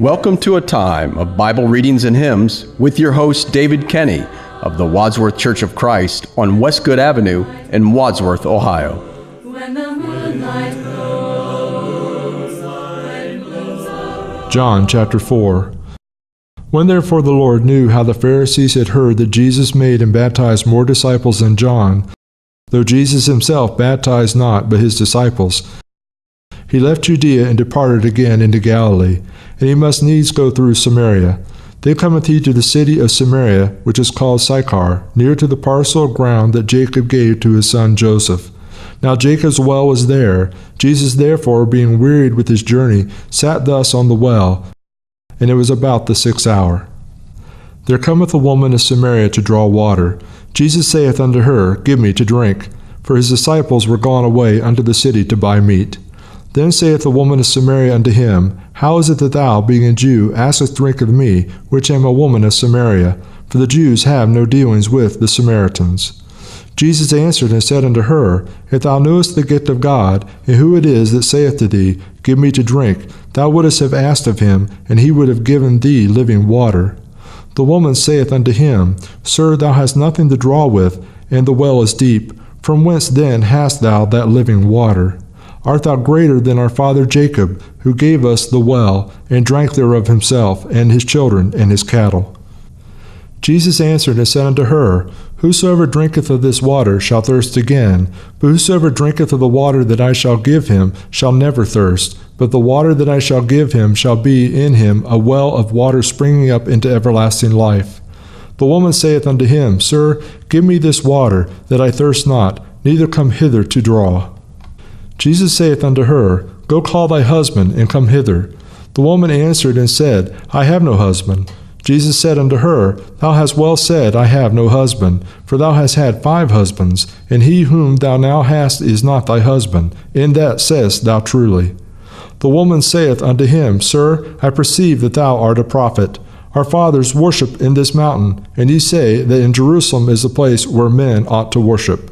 Welcome to a time of Bible readings and hymns with your host, David Kenny of the Wadsworth Church of Christ on Westgood Avenue in Wadsworth, Ohio. When the moonlight glows, John chapter 4. When therefore the Lord knew how the Pharisees had heard that Jesus made and baptized more disciples than John, though Jesus himself baptized not but his disciples, he left Judea and departed again into Galilee, and he must needs go through Samaria. Then cometh he to the city of Samaria, which is called Sychar, near to the parcel of ground that Jacob gave to his son Joseph. Now Jacob's well was there. Jesus therefore, being wearied with his journey, sat thus on the well, and it was about the 6th hour. There cometh a woman of Samaria to draw water. Jesus saith unto her, Give me to drink. For his disciples were gone away unto the city to buy meat. Then saith the woman of Samaria unto him, How is it that thou, being a Jew, askest drink of me, which am a woman of Samaria? For the Jews have no dealings with the Samaritans. Jesus answered and said unto her, If thou knewest the gift of God, and who it is that saith to thee, Give me to drink, thou wouldst have asked of him, and he would have given thee living water. The woman saith unto him, Sir, thou hast nothing to draw with, and the well is deep. From whence then hast thou that living water? Art thou greater than our father Jacob, who gave us the well, and drank thereof himself, and his children, and his cattle? Jesus answered and said unto her, Whosoever drinketh of this water shall thirst again, but whosoever drinketh of the water that I shall give him shall never thirst, but the water that I shall give him shall be in him a well of water springing up into everlasting life. The woman saith unto him, Sir, give me this water, that I thirst not, neither come hither to draw. Jesus saith unto her, Go call thy husband, and come hither. The woman answered and said, I have no husband. Jesus said unto her, Thou hast well said, I have no husband, for thou hast had 5 husbands, and he whom thou now hast is not thy husband. In that sayest thou truly. The woman saith unto him, Sir, I perceive that thou art a prophet. Our fathers worship in this mountain, and ye say that in Jerusalem is the place where men ought to worship.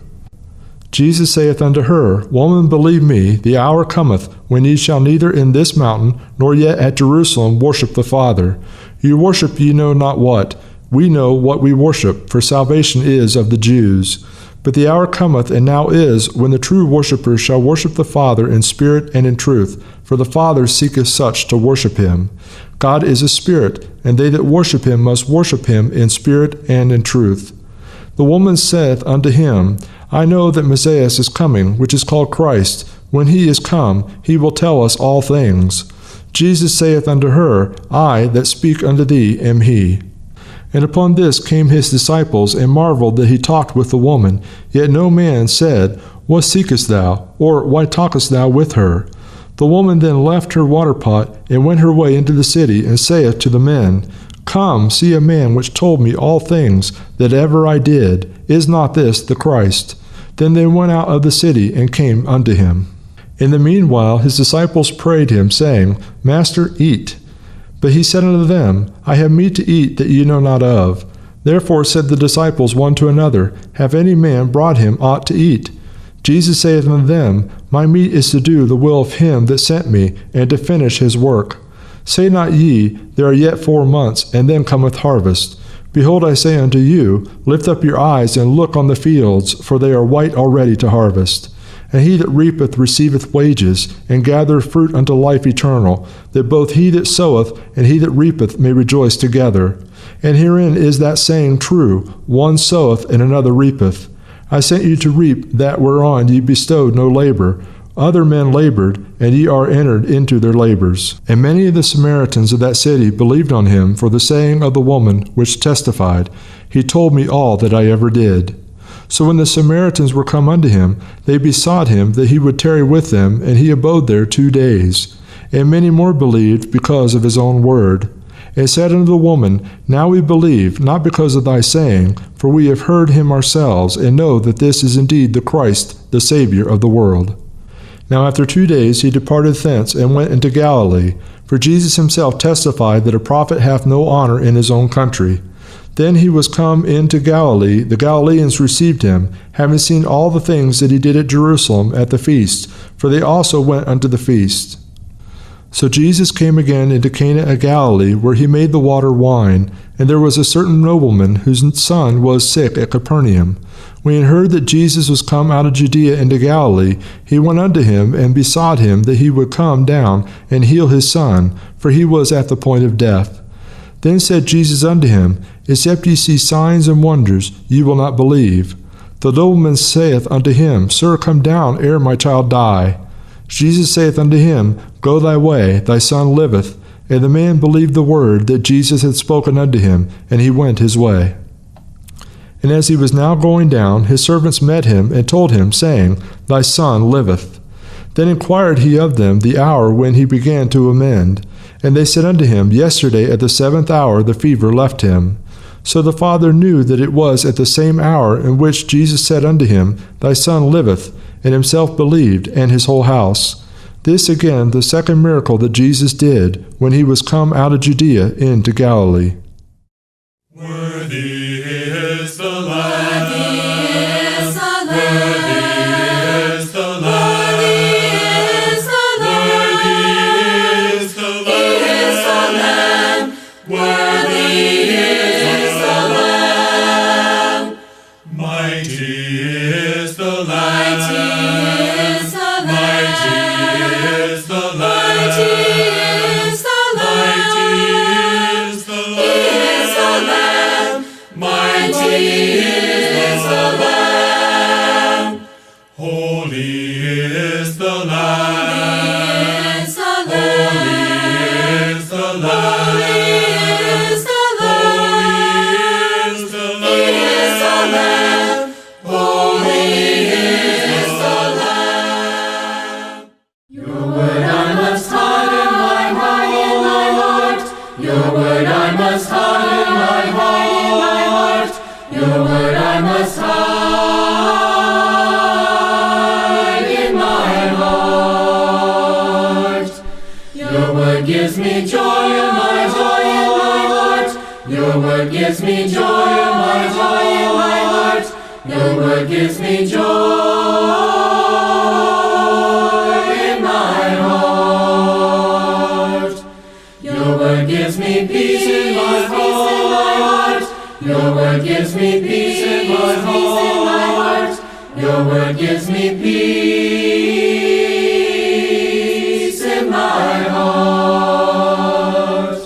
Jesus saith unto her, Woman, believe me, the hour cometh, when ye shall neither in this mountain, nor yet at Jerusalem worship the Father. You worship ye know not what. We know what we worship, for salvation is of the Jews. But the hour cometh, and now is, when the true worshippers shall worship the Father in spirit and in truth, for the Father seeketh such to worship him. God is a spirit, and they that worship him must worship him in spirit and in truth. The woman saith unto him, I know that Messiah is coming, which is called Christ. When he is come, he will tell us all things. Jesus saith unto her, I that speak unto thee am he. And upon this came his disciples, and marveled that he talked with the woman. Yet no man said, What seekest thou? Or why talkest thou with her? The woman then left her water pot, and went her way into the city, and saith to the men, Come, see a man which told me all things that ever I did. Is not this the Christ? Then they went out of the city, and came unto him. In the meanwhile his disciples prayed him, saying, Master, eat. But he said unto them, I have meat to eat that ye know not of. Therefore said the disciples one to another, Have any man brought him aught to eat? Jesus saith unto them, My meat is to do the will of him that sent me, and to finish his work. Say not ye, There are yet 4 months, and then cometh harvest. Behold, I say unto you, Lift up your eyes, and look on the fields, for they are white already to harvest. And he that reapeth receiveth wages, and gathereth fruit unto life eternal, that both he that soweth and he that reapeth may rejoice together. And herein is that saying true, One soweth, and another reapeth. I sent you to reap that whereon ye bestowed no labor. Other men labored, and ye are entered into their labors. And many of the Samaritans of that city believed on him for the saying of the woman, which testified, He told me all that I ever did. So when the Samaritans were come unto him, they besought him that he would tarry with them, and he abode there 2 days. And many more believed because of his own word. And said unto the woman, Now we believe, not because of thy saying, for we have heard him ourselves, and know that this is indeed the Christ, the Savior of the world. Now after 2 days he departed thence, and went into Galilee. For Jesus himself testified that a prophet hath no honor in his own country. Then he was come into Galilee. The Galileans received him, having seen all the things that he did at Jerusalem at the feast, for they also went unto the feast. So Jesus came again into Cana of Galilee, where he made the water wine. And there was a certain nobleman whose son was sick at Capernaum. When he heard that Jesus was come out of Judea into Galilee, he went unto him and besought him that he would come down and heal his son, for he was at the point of death. Then said Jesus unto him, Except ye see signs and wonders, ye will not believe. The nobleman saith unto him, Sir, come down ere my child die. Jesus saith unto him, Go thy way, thy son liveth. And the man believed the word that Jesus had spoken unto him, and he went his way. And as he was now going down, his servants met him, and told him, saying, Thy son liveth. Then inquired he of them the hour when he began to amend. And they said unto him, Yesterday at the 7th hour the fever left him. So the father knew that it was at the same hour in which Jesus said unto him, Thy son liveth, and himself believed, and his whole house. This again the second miracle that Jesus did, when he was come out of Judea into Galilee. Worthy is the Lamb. Worthy is the Lamb. Worthy is the Lamb. Worthy is the Lamb. Mighty is the Lamb. Mighty is the Lamb. Mighty is the Lamb. Mighty is the Lamb. Holy is the Lamb. Holy is the Lamb. Holy is the Lamb. Holy is the Lamb. Your word I must hide in my heart. Your word I must hide in my heart. Your word I must hide in my heart. Your word gives me joy in my heart. Your word gives me joy in my heart. Your word gives me joy in my heart. Your word gives me peace in my heart. Your word gives me peace in my heart. Your word gives me peace in my heart.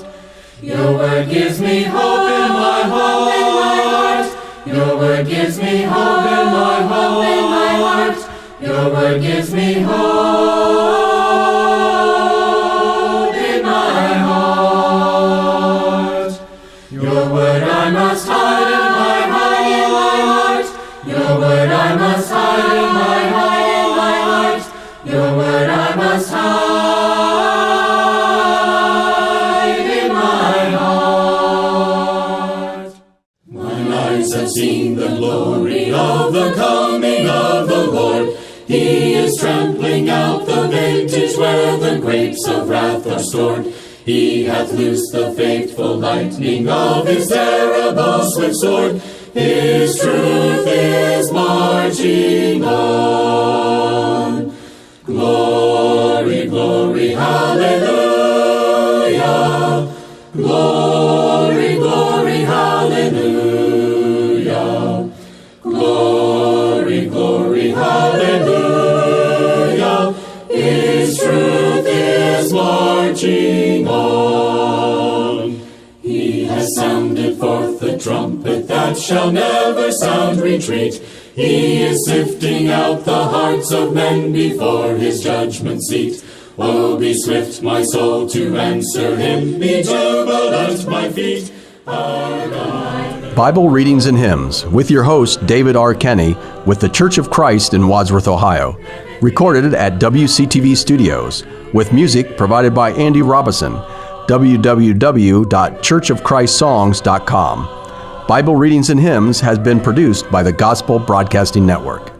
Your word gives me hope in my heart. Your word gives me hope in my heart. Your word gives me hope in my heart. Your word I must hide in my heart. Your word I must hide in my heart. Your word I must hide in my heart. Mine eyes have seen the glory of the coming of the Lord. He is trampling out the vintage where the grapes of wrath are stored. He hath loosed the faithful lightning of his terrible swift sword. His truth is marching on. Glory, glory, hallelujah. Glory, glory, hallelujah. Glory, glory, hallelujah. His truth is marching on. He has sounded forth the trumpet that shall never sound retreat. He is sifting out the hearts of men before his judgment seat. Oh, be swift, my soul, to answer him. Be jubilant, my feet. Our God. Bible Readings and Hymns with your host, David R. Kenny, with the Church of Christ in Wadsworth, Ohio. Recorded at WCTV Studios, with music provided by Andy Robison. www.churchofchristSongs.com. Bible Readings and Hymns has been produced by the Gospel Broadcasting Network.